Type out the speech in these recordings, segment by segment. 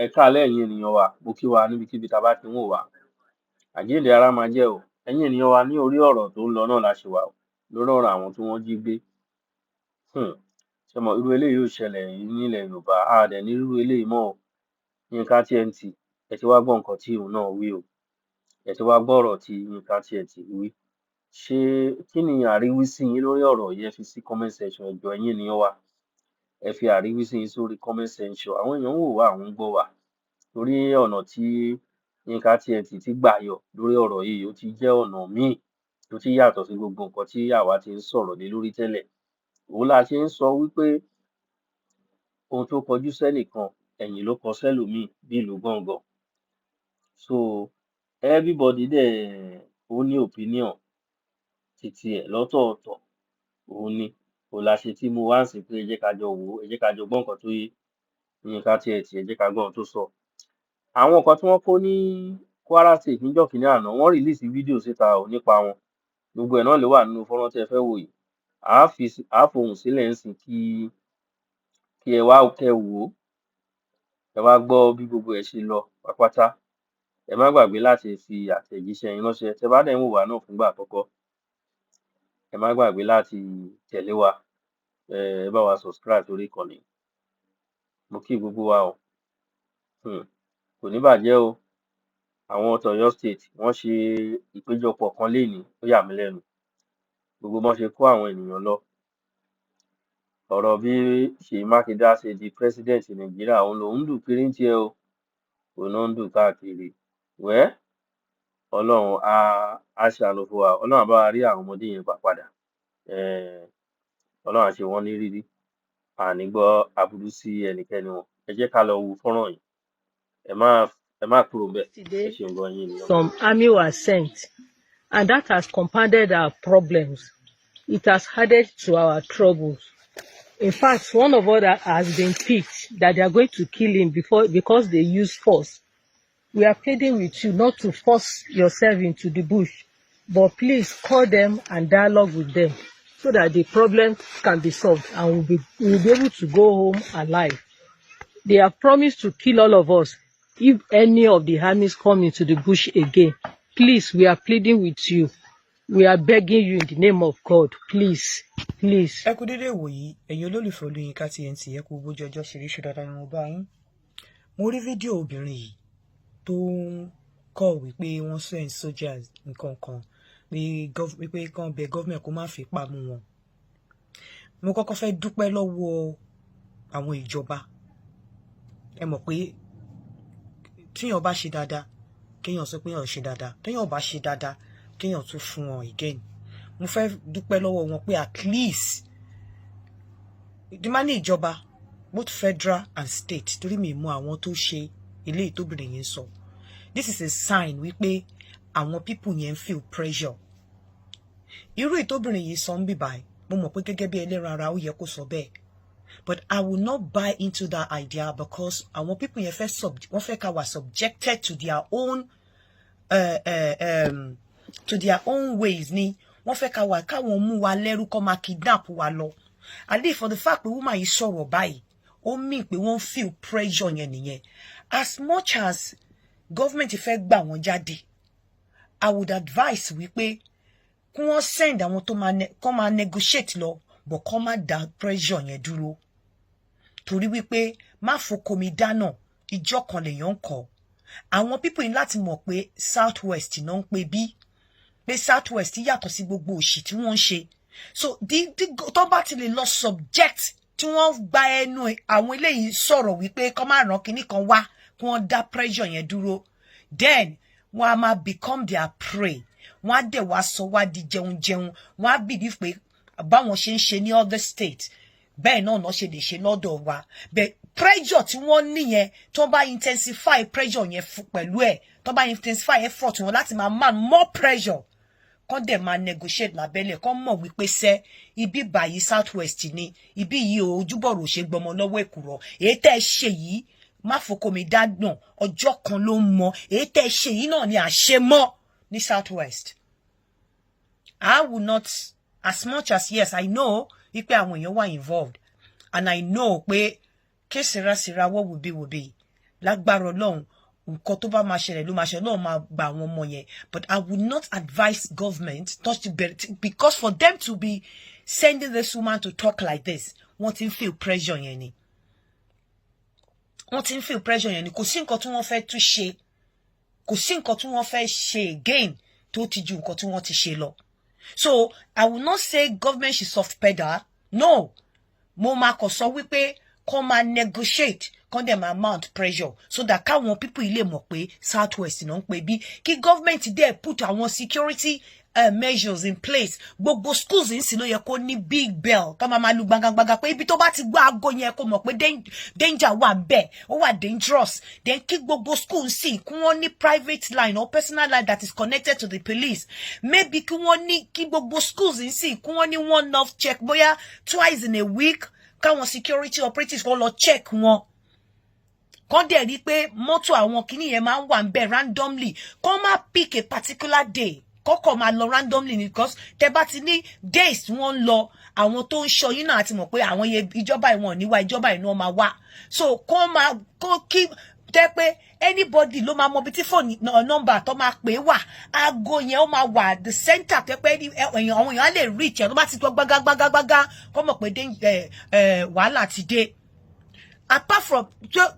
Ẹ káalẹ́ ẹ̀yin ènìyàn wa, mo kí wa níbikíbi tá a bá ti ń wò wá. Àjíǹde ara máa jẹ́ o. Ẹ̀yin ènìyàn wa ní orí ọ̀rọ̀ tó ń lọ náà la ṣì wà o. Lórí ọ̀rọ̀ àwọn tí wọ́n jí gbé. Ṣé mọ̀ irú eléyìí ò ṣẹlẹ̀ nílẹ̀ Yorùbá, a dẹ̀ ní irú eléyìí mọ́ o. Yinka TNT, ẹ ti wá gbọ́ nǹkan tí òun náà wí o. Ẹ ti wá gbọ́ ọ̀rọ̀ tí Yinka TNT wí. Ṣé kí ni àríwísí yín lórí ọ̀rọ̀ yìí? Ẹ fi sí comment section ẹ jọ̀ọ́ ẹ̀yin ènìyàn wa. Ẹ fi àríwísí yín sórí comment section. Àwọn èèyàn ń wò wá, àwọn ń gbọ́ wa. Torí ọ̀nà tí Yinka TNT ti gbà yọ lórí ọ̀rọ̀ yìí ó ti jẹ́ ọ̀nà míì tó ti yàtọ̀ sí gbogbo nǹkan tí àwa ti ń sọ̀rọ̀ lé lórí tẹ́lẹ̀. Òun la ṣe ń sọ wípé ohun tó kọjú sẹ́nìkan ẹ̀yìn ló kọ sẹ́lòmíì bí ìlú gángan. So everybody dẹ̀ ó ní opinion titi ẹ̀ lọ́tọ̀ọ̀tọ̀. Òun la ṣe tí mo wá ń sìn pé ẹ jẹ́ ká jọ wò ó, ẹ jẹ́ ká jọ gbọ́ nǹkan tó Yinka TNT, ẹ jẹ́ ká gbọ́ ohun tó sọ. Àwọn nǹkan tí wọ́n kó ní Kwara State níjọ́ kìíní àná, wọ́n release fídíò síta o nípa wọn. Gbogbo ẹ̀ náà ló wà nínú fọ́nrán tí ẹ fẹ́ wò yìí. À á fohùn sílẹ̀ ńsìn kí ẹ wá kẹ́ wò ó. Ẹ wá gbọ́ bí gbogbo ẹ̀ ṣe lọ pátápátá. Ẹ má gbàgbé láti fi àtẹ̀jíṣẹ́ yín ránṣẹ́. Tẹ bá dẹ̀ ń wò wá náà fúngbà àkọ́kọ́, ẹ má gbàgbé láti tẹ̀lé wa. Ẹ bá wa subscribe sórí ìkànnì. Mo kí gbogbo wa o. Kò ní bàjẹ́ o. Àwọn t'Ọ̀yọ́ State wọ́n ṣe ìpéjọpọ̀ kan lénìí, ó yà mí lẹ́nu. Gbogbo bọ́n ṣe kó àwọn ènìyàn lọ. Ọ̀rọ̀ bí Ṣèyí Mákindé á ṣe di president Nàìjíríà, òun lòún ń dù kiri ńtiẹ̀ o. Òun náà ń dù káàkiri. Ọlọ́run á ṣàánú fún wa. Ọlọ́run á bá wa rí àwọn ọmọdé yẹn gbà padà. Ọlọ́run á ṣe wọ́n ní rírí. A ní gbọ́ aburú sí ẹnikẹ́ni wọn. Ẹ jẹ́ ká lọ wo fọ́nrán yìí. Ẹ má kúrò ńbẹ̀. Ẹ ṣeun gan yín ènìyàn. Some army were sent, and that has compounded our problems. It has added to our troubles. In fact, one of us has been picked that they are going to kill him because they use force. We are pleading with you not to force yourself into the bush, but please call them and dialogue with them so that the problem can be solved and we'll be able to go home alive. They have promised to kill all of us if any of the armies come into the bush again. Please, we are pleading with you. We are begging you in the name of God. Please. Ẹ kú dédé wòyí, ẹ̀yin olólùfẹ́ Yinka TNT, ẹ kú bójú ọjọ́ ṣe rí ṣe dáadáa ni mo bá yín. Mo rí fídíò obìnrin yìí tó ń kọ̀ wípé wọ́n send soldiers nǹkan kan wípé kán bẹ government kó má fi ipá mú wọn. Mo kọ́kọ́ fẹ́ dúpẹ́ lọ́wọ́ àwọn ìjọba. Ẹ mọ̀ pé tíyàn bá ṣe dáadáa kéèyàn sọ pé èèyàn ṣe dáadáa, téèyàn bá ṣe dáadáa kéèyàn tún fún wọn again. Mo fẹ́ dúpẹ́ lọ́wọ́ wọn pé at least ìdímá ní ìjọba both federal and state, torí mi mọ àwọn tó ṣe ilé ìtóbìnrin yẹn sọ. This is a sign wípé àwọn people yẹn feel pressure. Irú ìtóbìnrin yìí sọ ń bì báyìí, mo mọ̀ pé gẹ́gẹ́ bí ẹlẹ́ran ara ó yẹ kó sọ bẹ́ẹ̀. But I will not buy into that idea because àwọn people yẹn wọ́n fẹ́ ká wà subjected to their own ways ni. Wọ́n fẹ́ ká wà káwọn mú wa lẹ́rú kó máa kidnap wa lọ. And if for the fact pé woman yìí sọ̀rọ̀ báyìí, ó mean pé wọ́n feel pressure yẹn nìyẹn. As much as government fẹ́ gbà wọ́n jáde, I would advise wípé kí wọ́n send àwọn tó máa negotiate lọ, but kó má dá pressure yẹn dúró. Torí wípé má foko mi dáná, ìjọ kan lèèyàn kọ. Àwọn people yìí láti mọ̀ pé South West náà ń pè bí. Pé South West yàtọ̀ sí gbogbo òṣì tí wọ́n ń ṣe. So tó bá ti lè lọ subject tí wọ́n gba ẹnu àwọn eléyìí sọ̀rọ̀ wípé kó má ràn kíní kan wá kí wọ́n dá pressure yẹn dúró, then wọ́n á máa become their prey. Wọ́n á dẹ̀ wá sọ wá di jẹun. Wọ́n á believe pé báwọn ṣe ń ṣe ní other state bẹ́ẹ̀ náà ṣe lè ṣe lọ́dọ̀ wa. But pressure tí wọ́n níyẹn, tó bá intensify pressure yẹn pẹ̀lú ẹ̀, tó bá intensify effort wọn láti máa man more pressure, kán dẹ̀ máa negotiate lábẹ́lẹ̀, kán mọ̀ wípé ibi báyìí South West ni, ibi yìí ojúbọ̀rọ̀ ṣe gbọmọ lọ́wọ́ èkùrọ́. Èyí tẹ́ ẹ ṣe yìí má foko mi dágbọ̀n, ọjọ́ kan ló ń mọ. Èyí tẹ́ ẹ ṣe yìí náà ni àṣemọ́ ní South West. I will not, as much as yes, I know wípé àwọn èèyàn wà involved, and I know pé késìrásìrá what will be. lágbára Ọlọ́run nǹkan tó bá máa ṣẹlẹ̀ ló máa ṣẹlẹ̀ náà máa gba àwọn ọmọ yẹn. But I would not advise government not to be, because for them to be sending this woman to talk like this, wọ́n ti ń feel pressure yẹn ni. Wọ́n ti ń feel pressure yẹn ni. Kò sí nǹkan tí wọ́n fẹ́ tún ṣe. Kò sí nǹkan tí wọ́n fẹ́ ṣe again tó ti ju nǹkan tí wọ́n ti ṣe lọ. So I will not say government should soft pedal. No. Mo máa kàn sọ wípé kó máa negotiate, kó dẹ̀ máa mount pressure so that káwọn people ilé mọ̀ pé Southwest náà ń pè bí kí government dẹ̀ put àwọn security measures in place. Gbogbo schools ń sì ló yẹ kó ní big bell ká máa lu gbangangbaga pé ibi tó bá ti gbọ́ aago yẹn kó mọ̀ pé danger wà bẹ́ẹ̀, ó wà dangerous. Then kí gbogbo school sì kí wọ́n ní private line or personal line that is connected to the police. Maybe kí wọ́n ní kí gbogbo schools ń sì kí wọ́n ní one off check bóyá twice in a week káwọn security operatives kó lọ check wọn. Kọ́ dẹ̀ rí pé mọ́tò àwọn kìíní yẹn máa ń wà ń bẹ̀ randomly. Kọ́ máa pick a particular day. Kọ́kọ́ máa lọ randomly because tẹ́ bá ti ní days wọ́n ń lọ àwọn tó ń ṣọ́ yín náà àti mọ̀ pé àwọn ìjọba ìwọ̀n níwá ìjọba ìnú ọmọ wá. So kọ́ kí tẹ́ pé anybody ló máa mọ bí tí phone number tó máa pè wà. Aago yẹn ó máa wà the center tẹ́ pé àwọn èèyàn á lè reach ẹ̀ tó bá ti gbọ́ gbágágbágágbágá kọ́ mọ̀ pé wàhálà ti dé. Apart from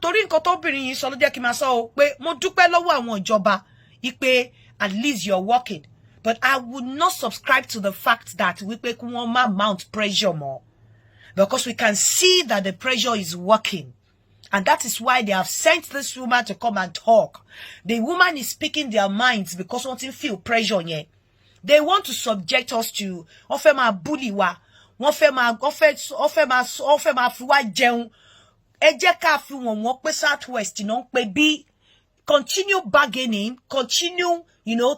torí nǹkan tóbìnrin yìí sọ ló jẹ́ kí n máa sọ o pé mo dúpẹ́ lọ́wọ́ àwọn ìjọba ipe at least you're working. But I would not subscribe to the fact that wípé kí wọ́n máa mount pressure more. Because we can see that the pressure is working. And that is why they have sent this woman to come and talk. The woman is speaking their minds because wọ́n ti feel pressure yẹn. They want to subject us to wọ́n fẹ́ máa bully wa. Wọ́n fẹ́ máa fi wá jẹun. Ẹ jẹ́ ká fi wọ́n pé Southwest náà ń pè bí. Continue bargaining, continue,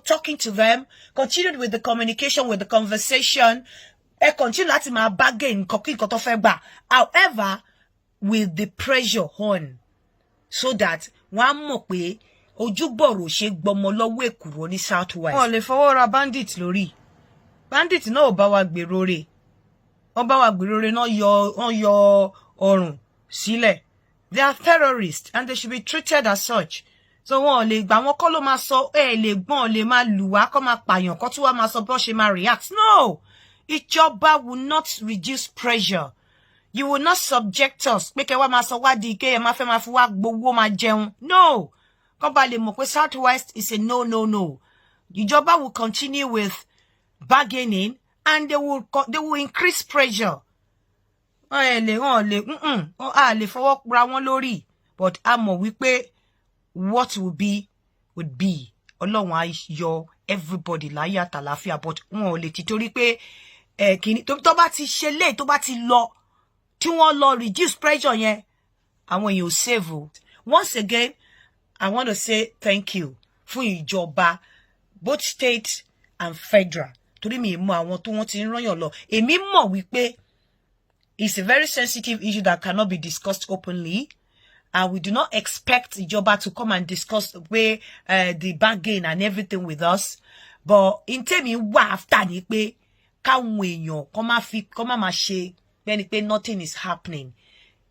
talking to them, continue with the communication, with the conversation, continue láti máa bargain nǹkan tó fẹ́ gbà. However, with the pressure on, so that wọ́n á mọ̀ pé ojúbọ̀rọ̀ ṣe gbọmọ lọ́wọ́ èkùrọ́ ní Southwest. Wọ́n lè fọwọ́ ra bandit lórí. Bandit náà ò bá wa gbèrò rẹ̀. Wọ́n bá wa gbèrò rẹ̀ náà yọ ọrùn sílẹ̀. They are terrorists and they should be treated as such. So wọ́n lè gbà wọ́n kọ́ ló máa sọ lè gbọ́n lè máa lù wá kọ́ máa pààyàn kọ́ tí wọ́n máa sọ bọ́ ṣe máa react. No! Ìjọba will not reduce pressure. You will not subject us. Pé kẹ́ wá máa sọ wá di ike ẹ máa fẹ́ máa fi wá gbowó máa jẹun. No! Kọ́ bá lè mọ̀ pé Southwest is a no. Ìjọba will continue with bargaining and they will increase pressure. A lè fọwọ́ ra wọn lórí. But a mọ̀ wípé what will be would be. Ọlọ́run á yọ everybody láyé àtàlàáfíà, but wọn ò lè ti torí pé kíní tó bá ti ṣe lé tó bá ti lọ tí wọ́n lọ reduce pressure yẹn àwọn èèyàn ò save. Once again, I want to say thank you fún ìjọba both state and federal. Torí mi mọ̀ àwọn tó wọ́n ti ń rányàn lọ. Èmi mọ̀ wípé it's a very sensitive issue that cannot be discussed openly. And we do not expect ìjọba to come and discuss the bargain and everything with us. But in tèmi wà after ni pé káwọn èèyàn kó má máa ṣe bẹ́ni pé nothing is happening.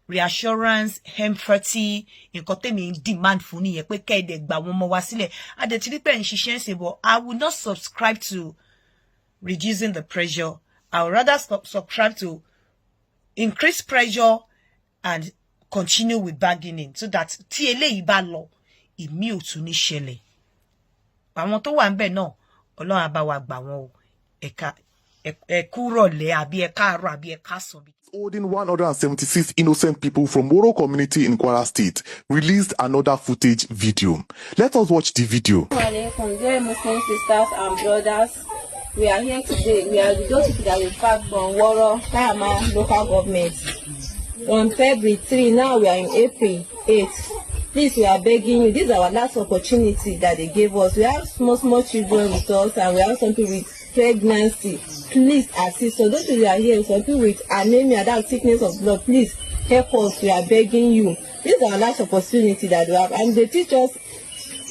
Reassurance, empathy, nǹkan tèmi demand fún nìyẹn pé kẹ́ẹ̀dẹ̀ gbà wọ́n mọ́ wá sílẹ̀. Adẹ̀tí pé ń ṣiṣẹ́ ń ṣe, but I will not subscribe to reducing the pressure. I would rather subscribe to increase pressure and continue with bargaining so that tí eléyìí bá lọ ìmí ò tún ní ṣẹlẹ̀. Àwọn tó wà ńbẹ̀ náà Ọlọ́run á bá wa gbà wọ́n o. Ẹ kú rọ̀lẹ́ àbí ẹ káàárọ̀ àbí ẹ káàsán. Holding 176 innocent people from Moro community in Kwara State released another footage video. Let us watch the video. Dear Muslim sisters and brothers, we are here today. We are those people that we back from Woro, Kayama local government. On February 3, now we are in April 8. Please, we are begging you. This is our last opportunity that they gave us. We have small children with us, and we have some people with pregnancy. Please assist. So those people are here, some people with anemia, that sickness of blood. Please help us. We are begging you. This is our last opportunity that we have, and they teach us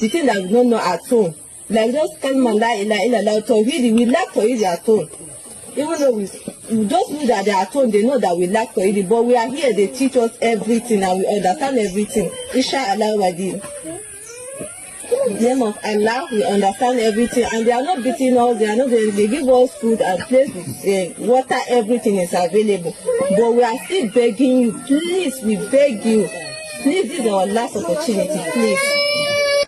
the thing that we don't know at home. Like just come and we like for it at home. Even though those people that they are at home, they know that we lack already, but we are here, they teach us everything and we understand everything. Inshallah, wadi. In the name of Allah, we understand everything, and they are not beating us, they are not, they give us food and place, water, everything is available. But we are still begging you, please, we beg you, please, this is our last opportunity, please.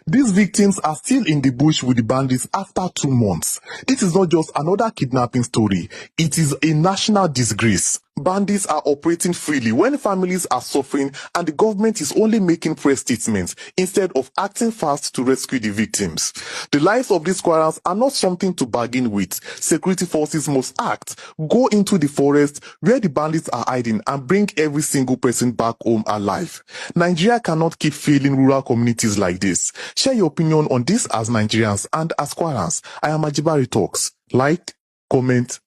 These victims are still in the bush with the bandits after 2 months. This is not just another kidnapping story. It is a national disgrace. Bandits are operating freely when families are suffering and the government is only making press statements instead of acting fast to rescue the victims. The lives of these quarrels are not something to bargain with. Security forces must act, go into the forest where the bandits are hiding and bring every single person back home alive. Nigeria cannot keep failing rural communities like this. Share your opinion on this as Nigerians and as Quarans. I am Ajibari Talks. Like, comment,